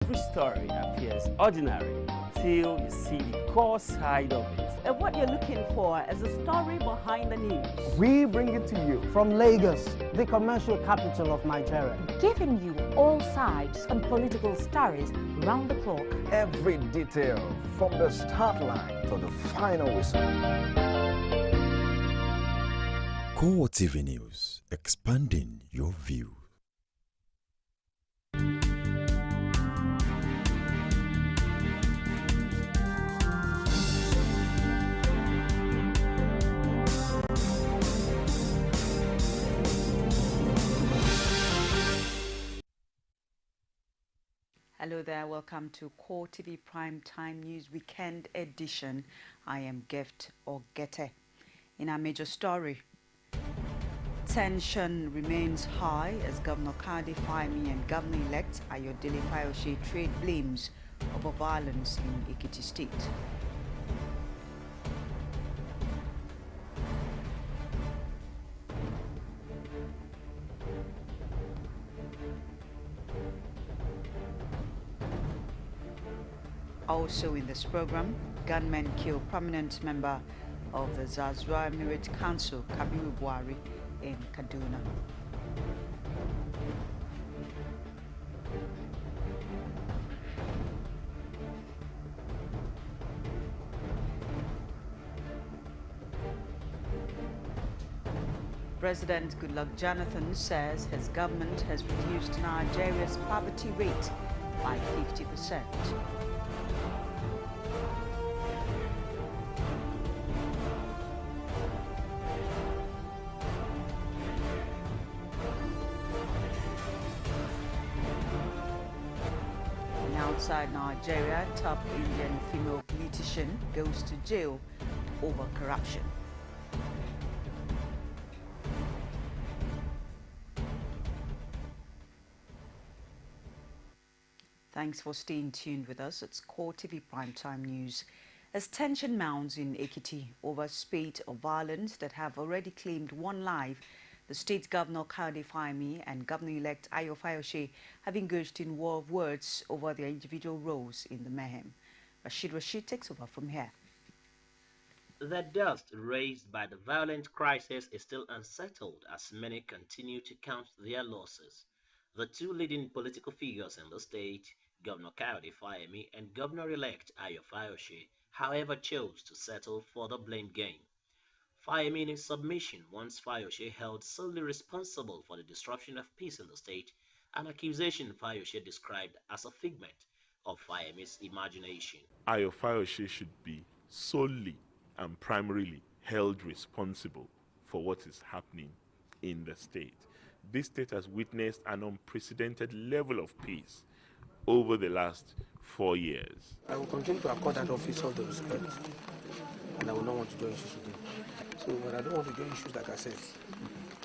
Every story appears ordinary till you see the core side of it. And what you're looking for is a story behind the news. We bring it to you from Lagos, the commercial capital of Nigeria. Giving you all sides and political stories round the clock. Every detail from the start line to the final whistle. CoreTV News, expanding your view. Hello there, welcome to CoreTV Prime Time News Weekend Edition. I am Gift Ogete. In our major story, tension remains high as Governor Kade Fayemi and Governor-elect Ayodele Fayose trade blames over violence in Ekiti State. Also in this program, gunmen kill prominent member of the Zazwa Emirate Council, Kabiru Buhari, in Kaduna. President Goodluck Jonathan says his government has reduced Nigeria's poverty rate by 50%. Outside Nigeria, top Indian female politician goes to jail over corruption. Thanks for staying tuned with us. It's CoreTV Primetime News. As tension mounts in Ekiti over a spate of violence that have already claimed one life, the state governor Kade Fayemi and governor-elect Ayo Fayose have engaged in war of words over their individual roles in the mayhem. Rashid takes over from here. The dust raised by the violent crisis is still unsettled as many continue to count their losses. The two leading political figures in the state, Governor Kade Fayemi and Governor-elect Ayo Fayose, however, chose to settle for the blame game. Fayemi in his submission wants Fayose held solely responsible for the disruption of peace in the state, an accusation Fayose described as a figment of Fayemi's imagination. Ayo Fayose should be solely and primarily held responsible for what is happening in the state. This state has witnessed an unprecedented level of peace over the last 4 years. I will continue to accord that office all the respect, and I will not want to join issues with him. So, but I don't want to join issues like I said.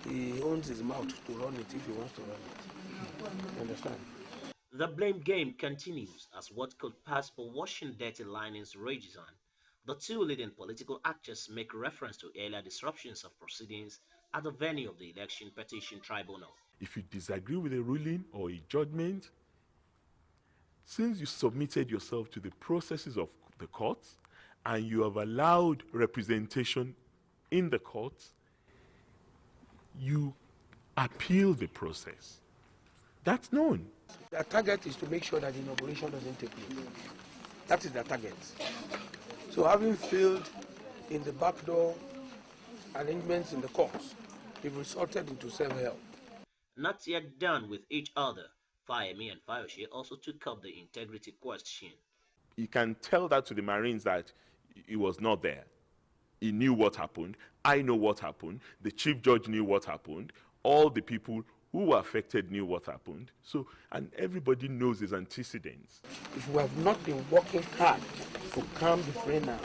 He owns his mouth to run it if he wants to run it. You understand? The blame game continues as what could pass for washing dirty linings rages on. The two leading political actors make reference to earlier disruptions of proceedings at the venue of the Election Petition Tribunal. If you disagree with a ruling or a judgment, since you submitted yourself to the processes of the courts and you have allowed representation in the courts, you appeal the process. That's known. Their target is to make sure that the inauguration doesn't take place. That is their target. So having failed in the backdoor arrangements in the courts, they've resulted into self-help. Not yet done with each other, Fayemi and Fayose also took up the integrity question. You can tell that to the Marines that he was not there. He knew what happened. I know what happened. The chief judge knew what happened. All the people who were affected knew what happened. So, and everybody knows his antecedents. If we have not been working hard to calm the fray now,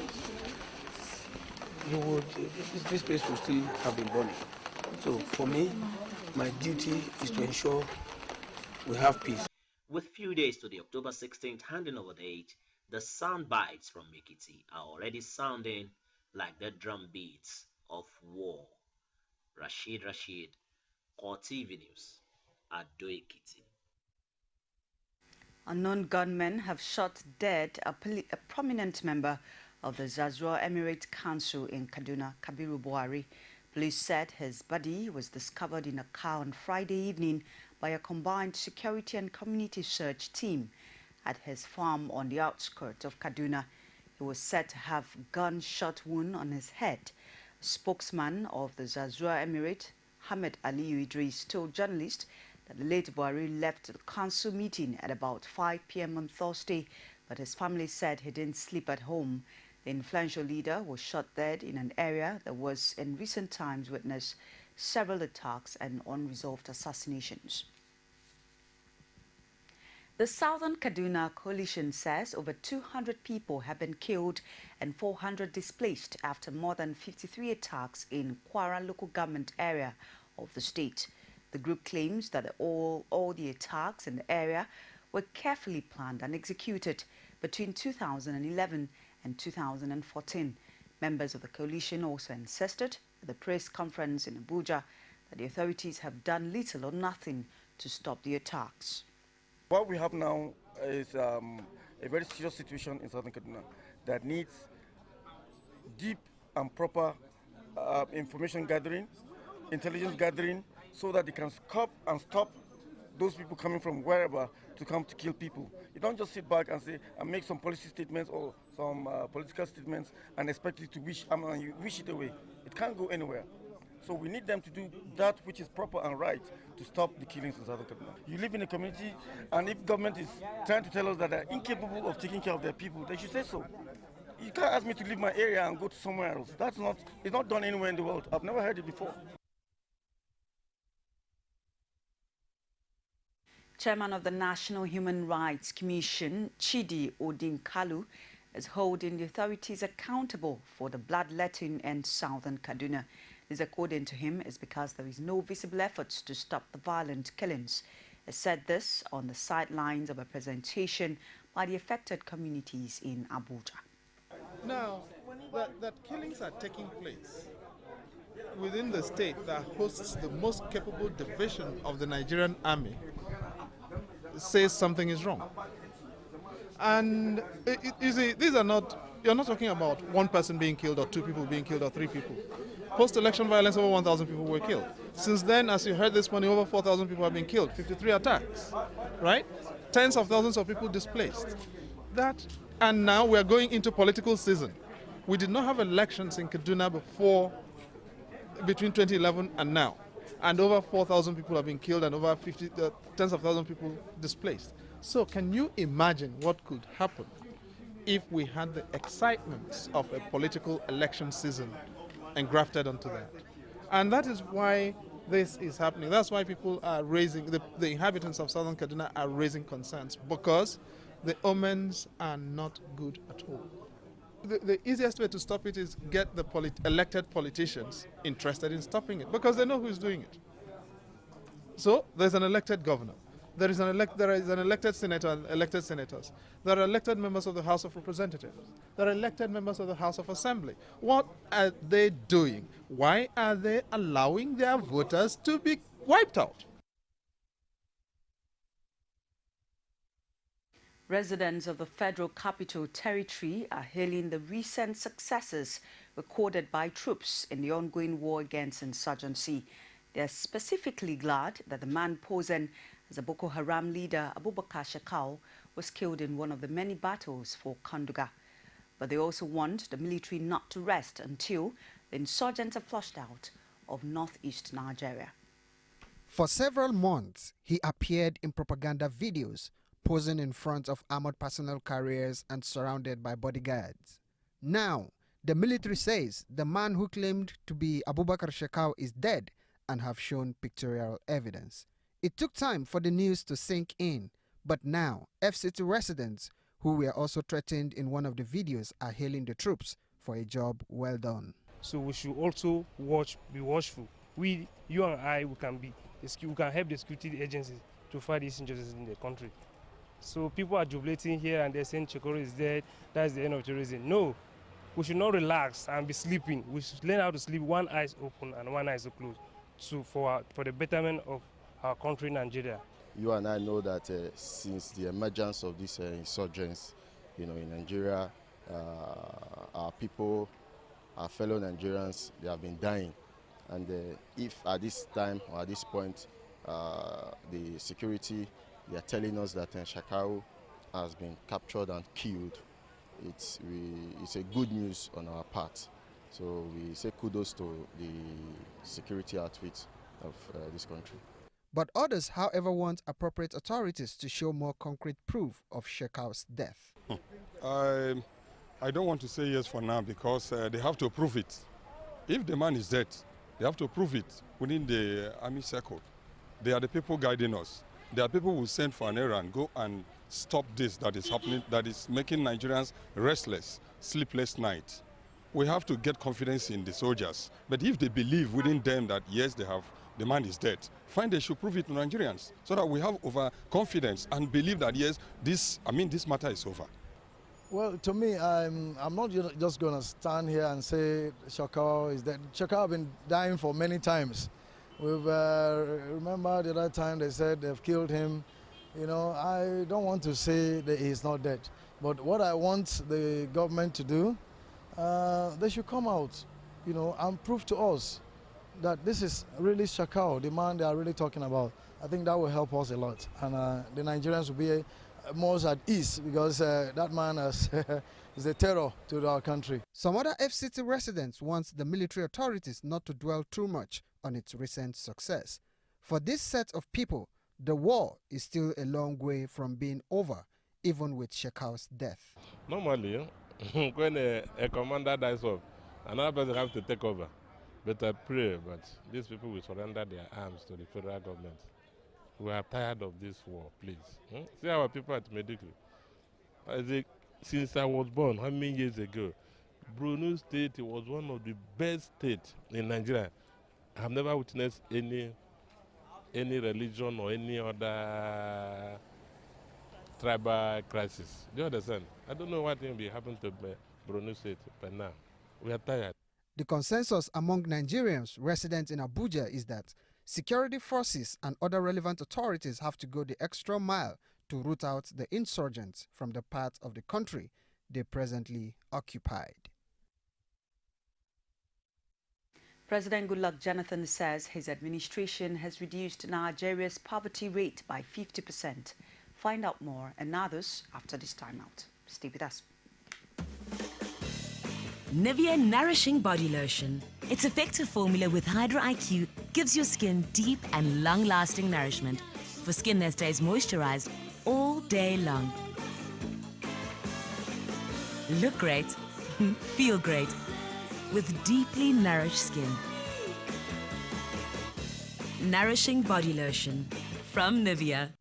this place will still have been burning. So for me, my duty is to ensure we have peace. With few days to the October 16th handing over date, the sound bites from Ekiti are already sounding like the drum beats of war. Rashid, CoreTV News, Ado Ekiti. Unknown gunmen have shot dead a prominent member of the Zazua Emirate Council in Kaduna, Kabiru Buhari. Police said his body was discovered in a car on Friday evening by a combined security and community search team at his farm on the outskirts of Kaduna. He was said to have gunshot wound on his head. A spokesman of the Zazua Emirate, Hamid Aliyu Idris, told journalists that the late Buhari left the council meeting at about 5 p.m. on Thursday, but his family said he didn't sleep at home. The influential leader was shot dead in an area that was in recent times witnessed several attacks and unresolved assassinations. The Southern Kaduna Coalition says over 200 people have been killed and 400 displaced after more than 53 attacks in Kwara local government area of the state. The group claims that all the attacks in the area were carefully planned and executed between 2011 and 2014. Members of the coalition also insisted at the press conference in Abuja that the authorities have done little or nothing to stop the attacks. What we have now is a very serious situation in Southern Kaduna that needs deep and proper information gathering, intelligence gathering, so that they can stop those people coming from wherever to come to kill people. You don't just sit back and say and make some policy statements or some political statements and expect it to wish it away. It can't go anywhere. So we need them to do that which is proper and right to stop the killings in Southern Kaduna. You live in a community, and if government is trying to tell us that they're incapable of taking care of their people, they should say so. You can't ask me to leave my area and go to somewhere else. It's not done anywhere in the world. I've never heard it before. Chairman of the National Human Rights Commission, Chidi Odinkalu, is holding the authorities accountable for the bloodletting in Southern Kaduna. This, according to him, is because there is no visible efforts to stop the violent killings. He said this on the sidelines of a presentation by the affected communities in Abuja. Now, that killings are taking place within the state that hosts the most capable division of the Nigerian army says something is wrong. And you see, you're not talking about one person being killed or two people being killed or three people. Post-election violence, over 1,000 people were killed. Since then, as you heard this morning, over 4,000 people have been killed, 53 attacks, right? Tens of thousands of people displaced. And now we are going into political season. We did not have elections in Kaduna between 2011 and now. And over 4,000 people have been killed and over tens of thousands of people displaced. So can you imagine what could happen if we had the excitement of a political election season engrafted onto that? And that is why this is happening. That's why people are raising, the inhabitants of Southern Kaduna are raising concerns, because the omens are not good at all. The easiest way to stop it is get the elected politicians interested in stopping it, because they know who's doing it. So there's an elected governor. There is an elected senator and elected senators. There are elected members of the House of Representatives. There are elected members of the House of Assembly. What are they doing? Why are they allowing their voters to be wiped out? Residents of the Federal Capital Territory are hailing the recent successes recorded by troops in the ongoing war against insurgency. They are specifically glad that the man posing as a Boko Haram leader, Abubakar Shekau, was killed in one of the many battles for Kanduga. But they also want the military not to rest until the insurgents are flushed out of northeast Nigeria. For several months, he appeared in propaganda videos, posing in front of armored personnel carriers and surrounded by bodyguards. Now, the military says the man who claimed to be Abubakar Shekau is dead and have shown pictorial evidence. It took time for the news to sink in, but now FCT residents who were also threatened in one of the videos are hailing the troops for a job well done. So we should also be watchful. You and I, we can help the security agencies to fight these injustices in the country. So people are jubilating here and they're saying Chekoro is dead, that's the end of terrorism. No, we should not relax and be sleeping. We should learn how to sleep one eye open and one eye closed for the betterment of our country, Nigeria. You and I know that since the emergence of this insurgents, in Nigeria, our people, our fellow Nigerians, they have been dying. And if at this time or at this point, the security, they are telling us that Shakau has been captured and killed, it's a good news on our part. So we say kudos to the security outfit of this country. But others, however, want appropriate authorities to show more concrete proof of Shekau's death. I don't want to say yes for now because they have to prove it. If the man is dead, they have to prove it within the army circle. They are the people guiding us. There are people who send for an errand, go and stop this that is happening, that is making Nigerians restless, sleepless nights. We have to get confidence in the soldiers. But if they believe within them that yes, the man is dead, fine, they should prove it to Nigerians so that we have overconfidence and believe that yes, this matter is over. Well, to me, I'm not just going to stand here and say Shakau is dead. Shakau has been dying for many times. We've remember the other time they said they've killed him. I don't want to say that he's not dead. But what I want the government to do, they should come out, and prove to us that this is really Shakau, the man they are really talking about. I think that will help us a lot. And the Nigerians will be more at ease because that man is a terror to our country. Some other FCT residents want the military authorities not to dwell too much on its recent success. For this set of people, the war is still a long way from being over, even with Shekau's death. Normally, when a commander dies off, another person has to take over. But I pray that these people will surrender their arms to the federal government. We are tired of this war, please. See our people at Medically. Since I was born, how many years ago, Borno State was one of the best states in Nigeria. I have never witnessed any religion or any other tribal crisis. Do you understand? I don't know what will be happening to Borno State by now. We are tired. The consensus among Nigerians resident in Abuja is that security forces and other relevant authorities have to go the extra mile to root out the insurgents from the part of the country they presently occupied. President Goodluck Jonathan says his administration has reduced Nigeria's poverty rate by 50%. Find out more and others after this timeout. Stay with us. Nivea Nourishing Body Lotion. Its effective formula with Hydro IQ gives your skin deep and long-lasting nourishment for skin that stays moisturized all day long. Look great, feel great with deeply nourished skin. Nourishing Body Lotion from Nivea.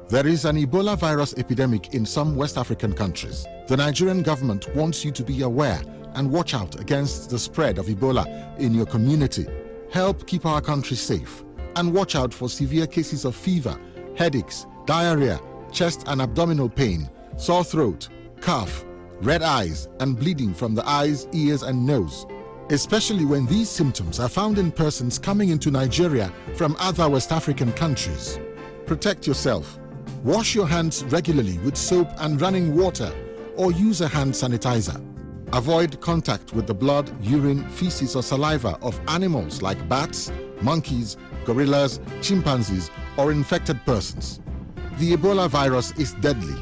There is an Ebola virus epidemic in some West African countries. The Nigerian government wants you to be aware and watch out against the spread of Ebola in your community. Help keep our country safe and watch out for severe cases of fever, headaches, diarrhea, chest and abdominal pain, sore throat, cough, red eyes and bleeding from the eyes, ears and nose, especially when these symptoms are found in persons coming into Nigeria from other West African countries. Protect yourself. Wash your hands regularly with soap and running water or use a hand sanitizer. Avoid contact with the blood, urine, feces or saliva of animals like bats, monkeys, gorillas, chimpanzees or infected persons. The Ebola virus is deadly.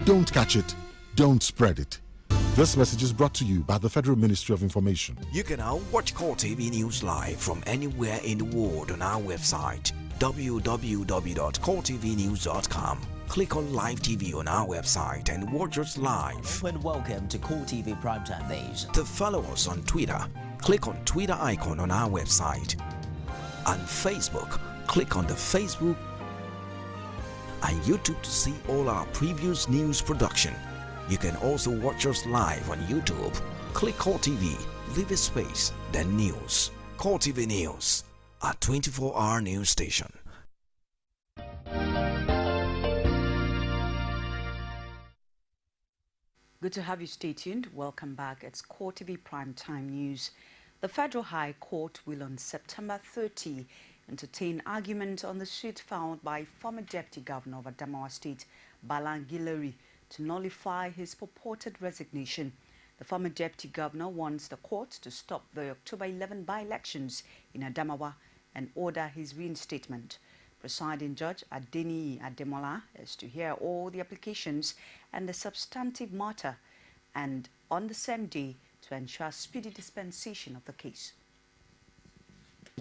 Don't catch it, don't spread it. This message is brought to you by the Federal Ministry of Information. You can now watch CoreTV News live from anywhere in the world on our website www.coretvnews.com. Click on Live TV on our website and watch us live. And welcome to CoreTV Primetime Days. To follow us on Twitter, click on Twitter icon on our website. On Facebook, click on the Facebook and YouTube to see all our previous news production. You can also watch us live on YouTube. Click CoreTV, leave a space, then News. CoreTV News, our 24-hour news station. Good to have you. Stay tuned. Welcome back. It's CoreTV Primetime News. The Federal High Court will on September 30 entertain argument on the suit filed by former Deputy Governor of Adamawa State, Balangilari, to nullify his purported resignation. The former Deputy Governor wants the court to stop the October 11 by-elections in Adamawa and order his reinstatement. Presiding Judge Adeni Ademola is to hear all the applications and the substantive matter, and on the same day to ensure speedy dispensation of the case.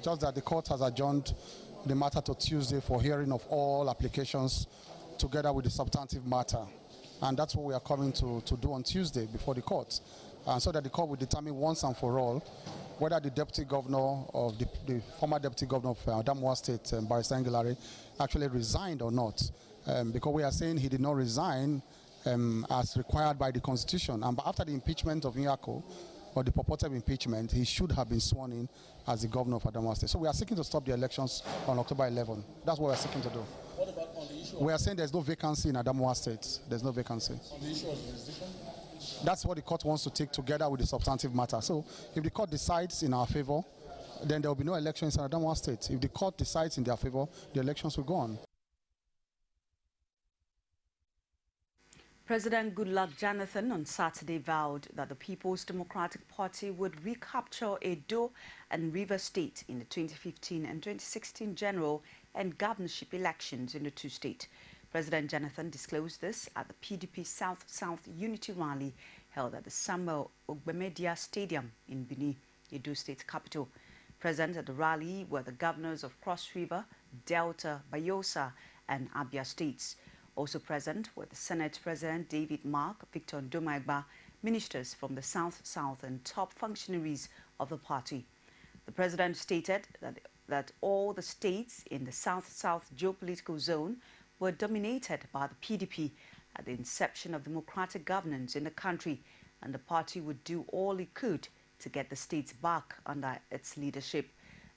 Just that the court has adjourned the matter to Tuesday for hearing of all applications together with the substantive matter. And that's what we are coming to do on Tuesday before the court. So that the court will determine once and for all whether the deputy governor of the former deputy governor of Adamawa State, Barrister Ngilari, actually resigned or not. Because we are saying he did not resign as required by the Constitution. And after the impeachment of Nyako, or the purported impeachment, he should have been sworn in as the governor of Adamawa State. So we are seeking to stop the elections on October 11. That's what we are seeking to do. What about on the issue? We are saying there's no vacancy in Adamawa State. There's no vacancy. On the issue of jurisdiction? That's what the court wants to take together with the substantive matter. So if the court decides in our favor, then there will be no elections in Adamawa State. If the court decides in their favor, the elections will go on. President Goodluck Jonathan on Saturday vowed that the People's Democratic Party would recapture Edo and Rivers State in the 2015 and 2016 general and governorship elections in the two states. President Jonathan disclosed this at the PDP South-South Unity Rally held at the Samuel Ogbemedia Stadium in Benin, Edo State capital. Present at the rally were the governors of Cross River, Delta, Bayelsa, and Abia states. Also present were the Senate President David Mark, Victor Ndomaegba, ministers from the South-South and top functionaries of the party. The president stated that all the states in the South-South geopolitical zone were dominated by the PDP at the inception of democratic governance in the country, and the party would do all it could to get the states back under its leadership.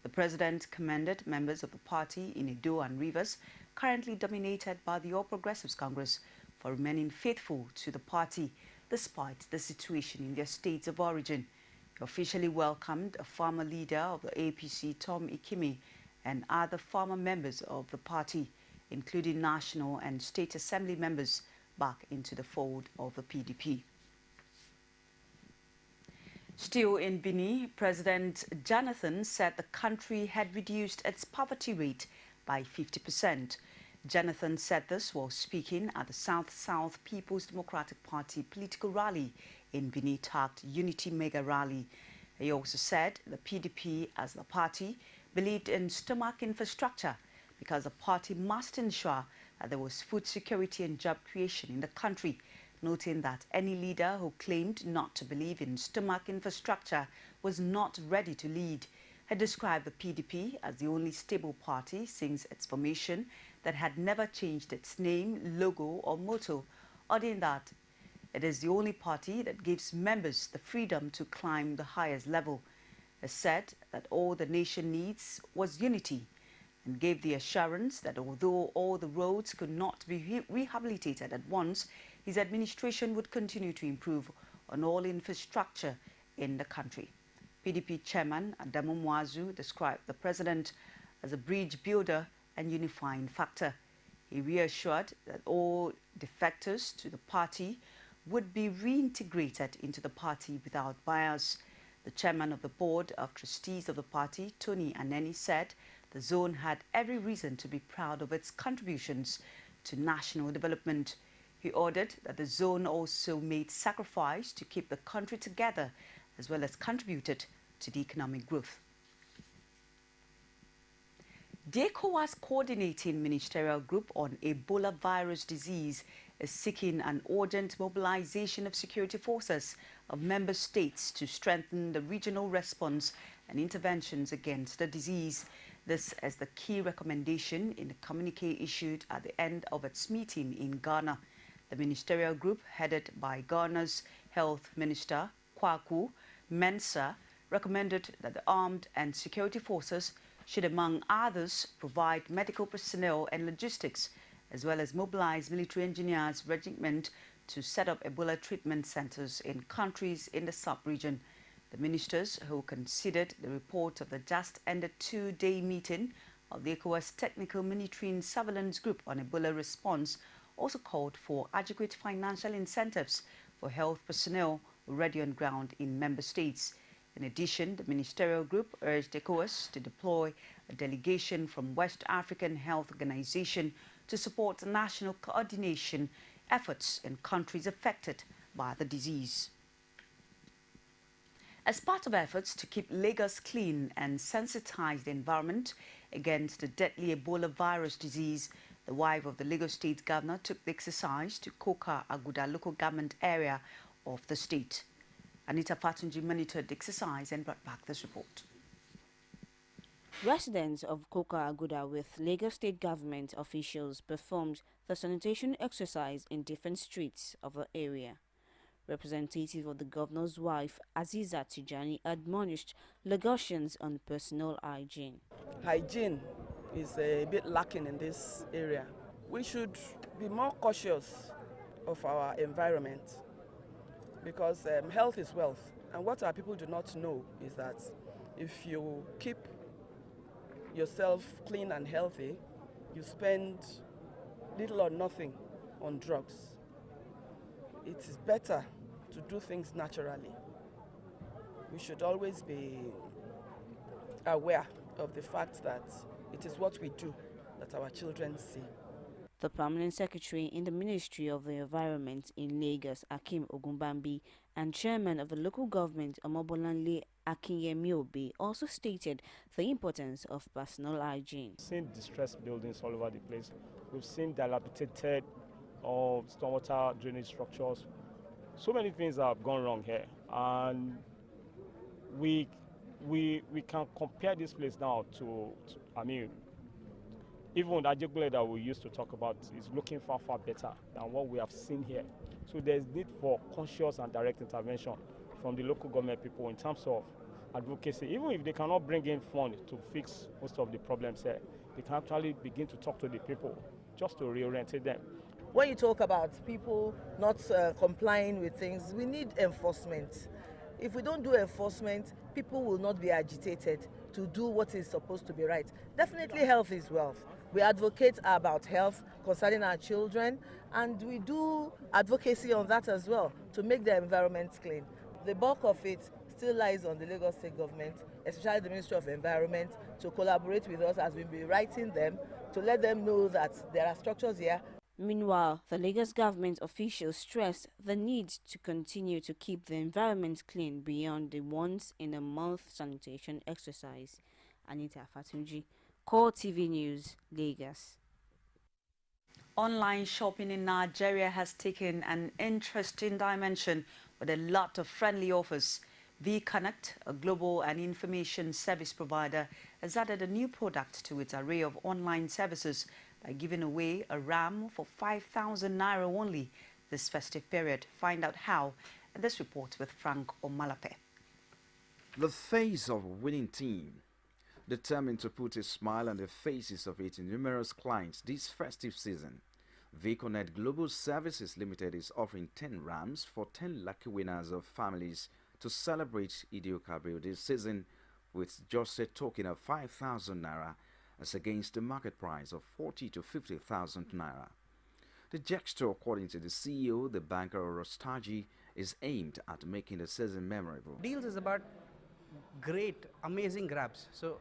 The president commended members of the party in Edo and Rivers, currently dominated by the All Progressives Congress, for remaining faithful to the party despite the situation in their states of origin. He officially welcomed a former leader of the APC, Tom Ikimi, and other former members of the party, including national and state assembly members, back into the fold of the PDP. Still in Benin, President Jonathan said the country had reduced its poverty rate by 50%. Jonathan said this while speaking at the South-South People's Democratic Party political rally in Benin tagged Unity Mega Rally. He also said the PDP as the party believed in stomach infrastructure because the party must ensure that there was food security and job creation in the country, noting that any leader who claimed not to believe in stomach infrastructure was not ready to lead. He described the PDP as the only stable party since its formation that had never changed its name, logo or motto, adding that it is the only party that gives members the freedom to climb the highest level. He said that all the nation needs was unity and gave the assurance that although all the roads could not be rehabilitated at once, his administration would continue to improve on all infrastructure in the country. PDP chairman Adamu Mwazu described the president as a bridge builder and unifying factor. He reassured that all defectors to the party would be reintegrated into the party without bias. The chairman of the board of trustees of the party, Tony Aneni, said the zone had every reason to be proud of its contributions to national development. He ordered that the zone also made sacrifice to keep the country together, as well as contributed to the economic growth. The ECOWAS Coordinating Ministerial Group on Ebola virus disease is seeking an urgent mobilization of security forces of member states to strengthen the regional response and interventions against the disease. This is the key recommendation in the communique issued at the end of its meeting in Ghana. The ministerial group, headed by Ghana's Health Minister, Kwaku Mensah, recommended that the armed and security forces should, among others, provide medical personnel and logistics, as well as mobilize military engineers regiment to set up Ebola treatment centers in countries in the sub-region. The ministers, who considered the report of the just-ended two-day meeting of the ECOWAS Technical Monitoring Surveillance Group on Ebola response also called for adequate financial incentives for health personnel already on ground in member states. In addition, the ministerial group urged ECOWAS to deploy a delegation from West African Health Organization to support national coordination efforts in countries affected by the disease. As part of efforts to keep Lagos clean and sensitize the environment against the deadly Ebola virus disease, the wife of the Lagos State Governor took the exercise to Koka Aguda local government area of the state. Anita Fatunji monitored the exercise and brought back this report. Residents of Koka Aguda with Lagos State government officials performed the sanitation exercise in different streets of the area. Representative of the governor's wife, Aziza Tijani, admonished Lagosians on personal hygiene. Hygiene is a bit lacking in this area. We should be more cautious of our environment because health is wealth. And what our people do not know is that if you keep yourself clean and healthy, you spend little or nothing on drugs. It is better to do things naturally. We should always be aware of the fact that it is what we do that our children see. The Permanent Secretary in the Ministry of the Environment in Lagos, Akim Ogunbambi, and Chairman of the local government, Omobolanle Akinyemi, also stated the importance of personal hygiene. We've seen distressed buildings all over the place. We've seen dilapidated stormwater drainage structures. So many things have gone wrong here, and we can compare this place now to even Ajegunle that we used to talk about is looking far better than what we have seen here. So there's need for conscious and direct intervention from the local government people in terms of advocacy. Even if they cannot bring in funds to fix most of the problems here, they can actually begin to talk to the people just to reorientate them. When you talk about people not complying with things, we need enforcement. If we don't do enforcement, people will not be agitated to do what is supposed to be right. Definitely health is wealth. We advocate about health concerning our children, and we do advocacy on that as well to make the environment clean. The bulk of it still lies on the Lagos State government, especially the Ministry of Environment, to collaborate with us as we'll be writing them to let them know that there are structures here. Meanwhile, the Lagos government officials stressed the need to continue to keep the environment clean beyond the once-in-a-month sanitation exercise. Anita Fatunji, CoreTV News, Lagos. Online shopping in Nigeria has taken an interesting dimension with a lot of friendly offers. V-Connect, a global and information service provider, has added a new product to its array of online services by giving away a RAM for 5,000 naira only this festive period. Find out how in this report with Frank Omalape. The face of a winning team, determined to put a smile on the faces of its numerous clients this festive season, V-Connect Global Services Limited is offering 10 RAMs for 10 lucky winners of families to celebrate Eid-el-Kabir this season with just a token of 5,000 naira as against the market price of 40 to 50,000 naira. The gesture, according to the CEO, the banker Rostaji, is aimed at making the season memorable. Deals is about great, amazing grabs. So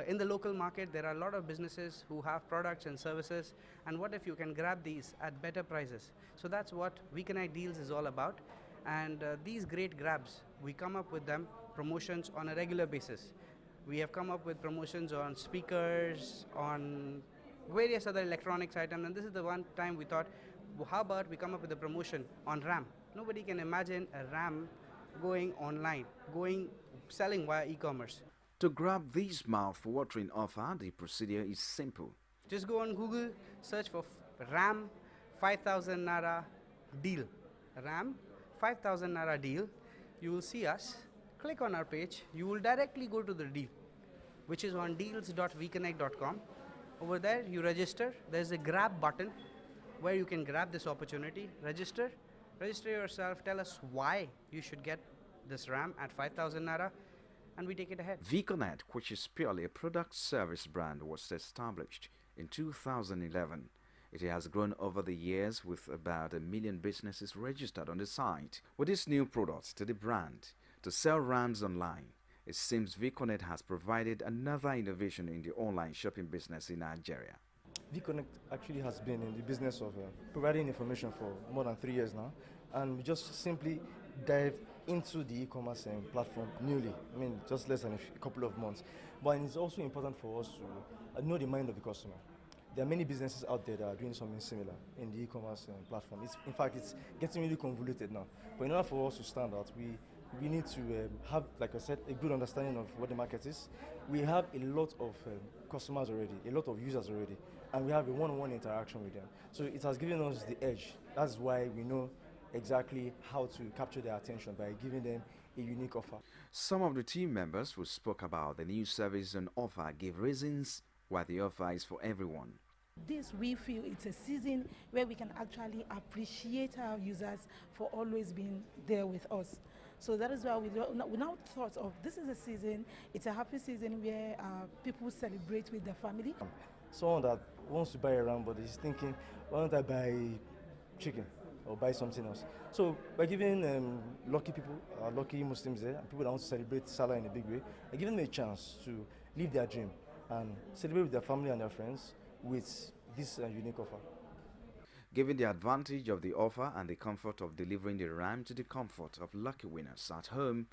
in the local market, there are a lot of businesses who have products and services, and what if you can grab these at better prices? So that's what V-Connect Deals is all about. And these great grabs, we come up with them, promotions on a regular basis. We have come up with promotions on speakers, on various other electronics items, and this is the one time we thought, well, how about we come up with a promotion on RAM? Nobody can imagine a RAM going online, selling via e-commerce. To grab this mouth-watering offer, the procedure is simple. Just go on Google, search for RAM 5,000 naira deal. RAM 5,000 naira deal. You will see us. Click on our page. You will directly go to the deal, which is on deals.vconnect.com. Over there, you register. There's a grab button where you can grab this opportunity. Register yourself. Tell us why you should get this RAM at 5,000 naira. and we take it ahead. VConnect, which is purely a product service brand, was established in 2011. It has grown over the years with about 1 million businesses registered on the site. With its new products to the brand to sell rams online, it seems VConnect has provided another innovation in the online shopping business in Nigeria. VConnect actually has been in the business of providing information for more than 3 years now, and we just simply dived into the e-commerce platform newly. I mean, just less than a couple of months. But it's also important for us to know the mind of the customer. There are many businesses out there that are doing something similar in the e-commerce platform. In fact, it's getting really convoluted now. But in order for us to stand out, we need to have, like I said, a good understanding of what the market is. We have a lot of customers already, a lot of users already, and we have a one-on-one interaction with them. So it has given us the edge. That's why we know exactly how to capture their attention by giving them a unique offer. Some of the team members who spoke about the new service and offer gave reasons why the offer is for everyone. This, we feel it's a season where we can actually appreciate our users for always being there with us. So that is why we now thought of this is a season, it's a happy season where people celebrate with their family. Someone that wants to buy a ram but is thinking, why don't I buy chicken or buy something else? So by giving lucky people, lucky Muslims there, and people that want to celebrate Salah in a big way, by giving them a chance to live their dream and celebrate with their family and their friends with this unique offer. Given the advantage of the offer and the comfort of delivering the ram to the comfort of lucky winners at home,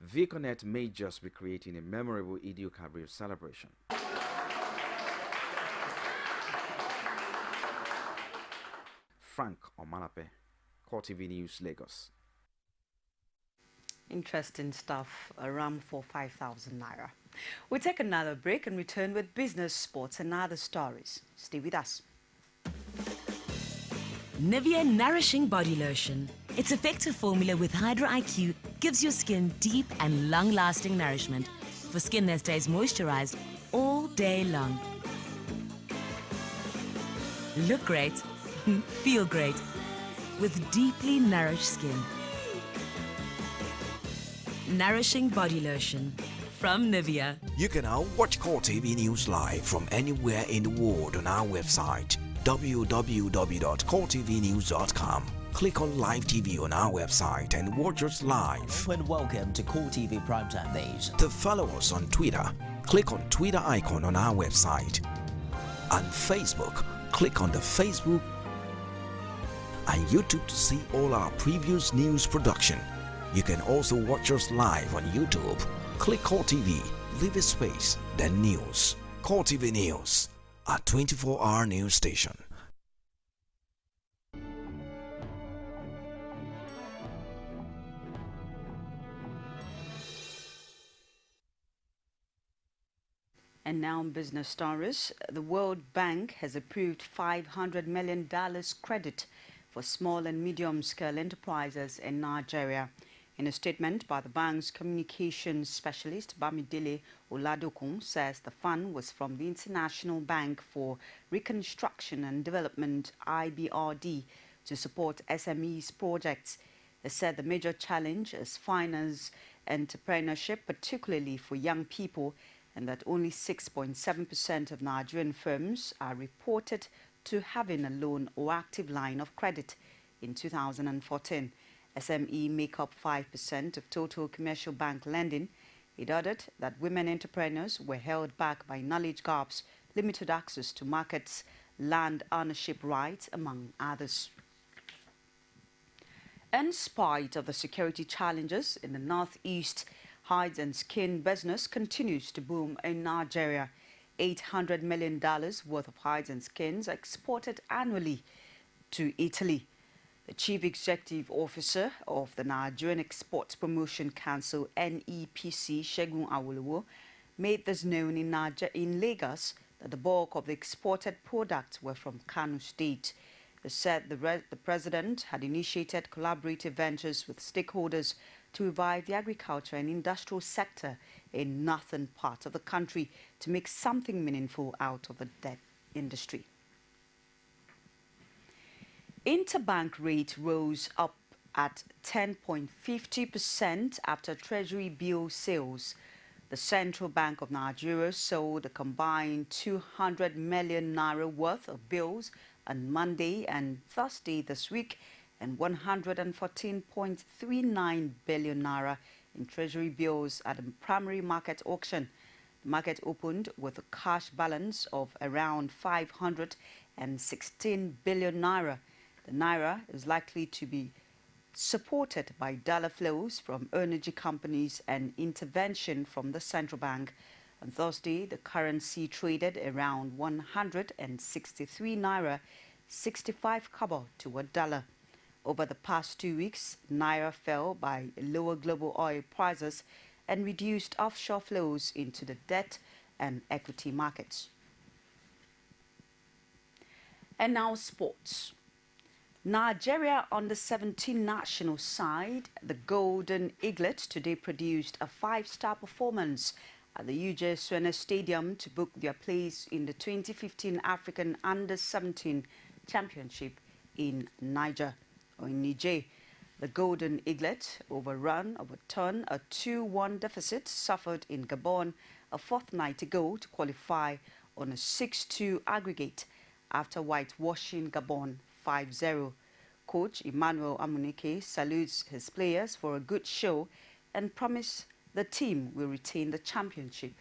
VConnect may just be creating a memorable Eid al-Kabir celebration. Frank Omalape, CoreTV News, Lagos. Interesting stuff. A ram for 5,000 naira. We'll take another break and return with business, sports and other stories. Stay with us. Nivea Nourishing Body Lotion. Its effective formula with Hydra IQ gives your skin deep and long-lasting nourishment for skin that stays moisturized all day long. Look great, feel great with deeply nourished skin. Nourishing Body Lotion from Nivea. You can now watch CoreTV News live from anywhere in the world on our website www.coretvnews.com. Click on Live TV on our website and watch us live. And welcome to CoreTV Primetime Days. To follow us on Twitter, click on Twitter icon on our website. On Facebook, click on the Facebook and YouTube to see all our previous news production. You can also watch us live on YouTube. Click CoreTV, leave a space, then News. CoreTV News, a 24-hour news station. And now business stories. The World Bank has approved $500 million credit for small and medium-scale enterprises in Nigeria. In a statement by the bank's communications specialist, Bamidele Oladokun says the fund was from the International Bank for Reconstruction and Development, IBRD, to support SMEs projects. They said the major challenge is finance entrepreneurship, particularly for young people, and that only 6.7% of Nigerian firms are reported to having a loan or active line of credit in 2014. SME make up 5% of total commercial bank lending. It added that women entrepreneurs were held back by knowledge gaps, limited access to markets, land ownership rights, among others. In spite of the security challenges in the northeast, hides and skin business continues to boom in Nigeria. $800 million worth of hides and skins are exported annually to Italy. The Chief Executive Officer of the Nigerian Exports Promotion Council, NEPC, Segun Awolowo, made this known in Lagos that the bulk of the exported products were from Kano State. They said the president had initiated collaborative ventures with stakeholders to revive the agriculture and industrial sector in northern parts of the country to make something meaningful out of the debt industry. Interbank rate rose up at 10.50% after Treasury bill sales. The Central Bank of Nigeria sold a combined 200 million naira worth of bills on Monday and Thursday this week, and 114.39 billion naira in treasury bills at the primary market auction. The market opened with a cash balance of around 516 billion naira. The naira is likely to be supported by dollar flows from energy companies and intervention from the central bank. On Thursday, the currency traded around 163 naira 65 kobo to a dollar. Over the past 2 weeks, naira fell by lower global oil prices and reduced offshore flows into the debt and equity markets. And now sports. Nigeria under-17 national side, the Golden Eaglet, today produced a 5-star performance at the UJ Suene Stadium to book their place in the 2015 African Under-17 Championship in Niger. The Golden Eaglet overturned a 2-1 deficit suffered in Gabon a fortnight ago to qualify on a 6-2 aggregate after whitewashing Gabon 5-0. Coach Emmanuel Amunike salutes his players for a good show and promises the team will retain the championship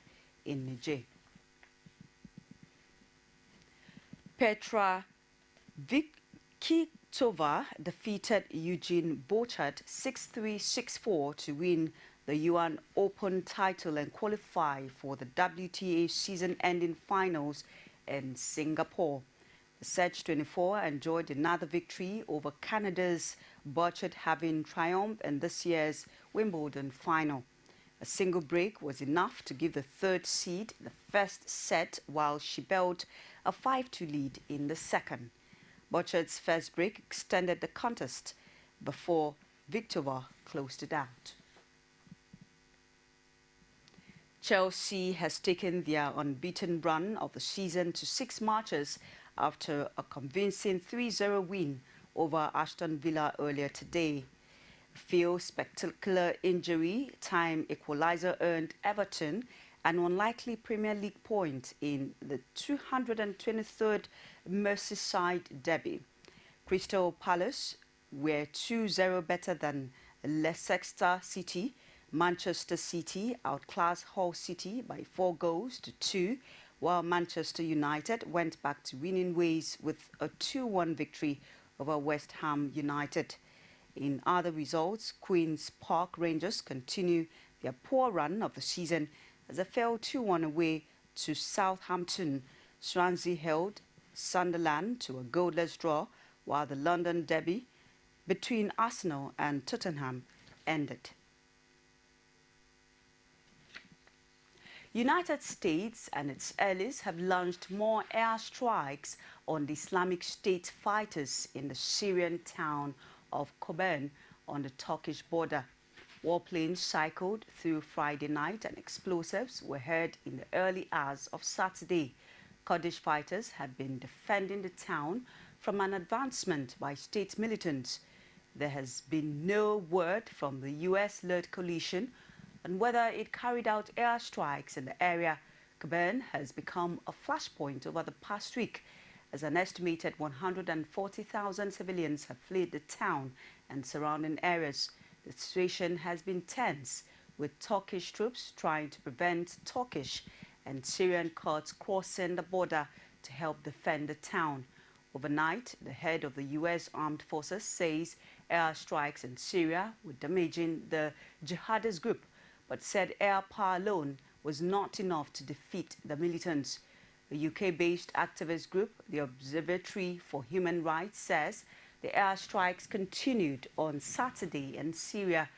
in Niger. Petra Vikitova defeated Eugene Bochart 6-3, 6-4 to win the Yuan Open title and qualify for the WTA season-ending finals in Singapore. The Sedge 24 enjoyed another victory over Canada's Bochart, having triumphed in this year's Wimbledon final. A single break was enough to give the third seed the first set, while she built a 5-2 lead in the second. Bochart's first break extended the contest before Vikitova closed it out. Chelsea has taken their unbeaten run of the season to 6 matches after a convincing 3-0 win over Aston Villa earlier today. Few spectacular injury time equalizer earned Everton an unlikely Premier League point in the 223rd Merseyside derby. Crystal Palace were 2-0 better than Leicester City. Manchester City outclassed Hull City by 4 goals to 2, while Manchester United went back to winning ways with a 2-1 victory over West Ham United. In other results, Queen's Park Rangers continue their poor run of the season as they fell 2-1 away to Southampton. Swansea held Sunderland to a goalless draw, while the London derby between Arsenal and Tottenham ended. United States and its allies have launched more airstrikes on the Islamic State fighters in the Syrian town of Kobane on the Turkish border. Warplanes cycled through Friday night and explosives were heard in the early hours of Saturday. Kurdish fighters have been defending the town from an advancement by state militants. There has been no word from the US-led coalition on whether it carried out airstrikes in the area. Kobane has become a flashpoint over the past week, as an estimated 140,000 civilians have fled the town and surrounding areas. The situation has been tense, with Turkish troops trying to prevent Turkish and Syrian Kurds crossing the border to help defend the town. Overnight, the head of the U.S. Armed Forces says airstrikes in Syria were damaging the jihadist group, but said air power alone was not enough to defeat the militants. The UK-based activist group, the Observatory for Human Rights, says the airstrikes continued on Saturday in Syria,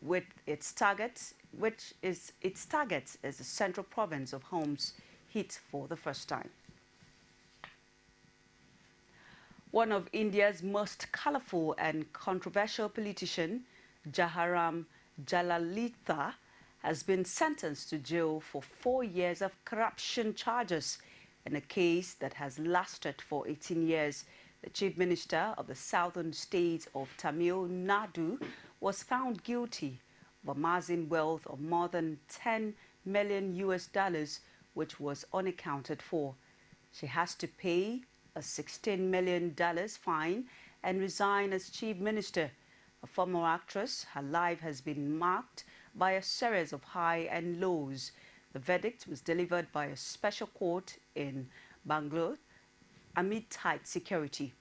with its targets, as the central province of Homs, hit for the first time. One of India's most colorful and controversial politicians, Jawaharlal Jalalalitha, has been sentenced to jail for 4 years of corruption charges in a case that has lasted for 18 years. The chief minister of the southern state of Tamil Nadu was found guilty of amassing wealth of more than 10 million US dollars, which was unaccounted for. She has to pay a $16 million fine and resign as chief minister. A former actress, her life has been marked by a series of high and lows. The verdict was delivered by a special court in Bangalore amid tight security.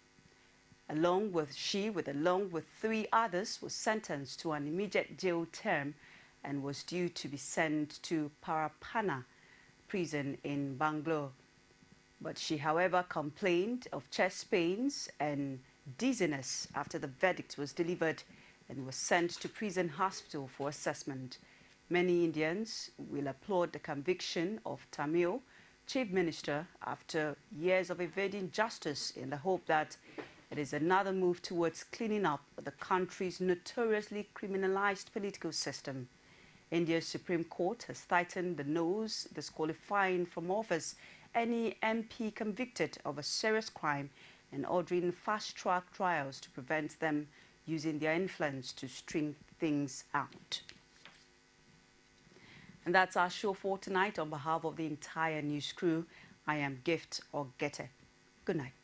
Along with 3 others, was sentenced to an immediate jail term and was due to be sent to Parapana prison in Bangalore. But she, however, complained of chest pains and dizziness after the verdict was delivered and was sent to prison hospital for assessment. Many Indians will applaud the conviction of Tamil Chief Minister after years of evading justice in the hope that it is another move towards cleaning up the country's notoriously criminalized political system. India's Supreme Court has tightened the nose, disqualifying from office any MP convicted of a serious crime and ordering fast-track trials to prevent them using their influence to string things out. And that's our show for tonight. On behalf of the entire news crew, I am Gift Ogete. Good night.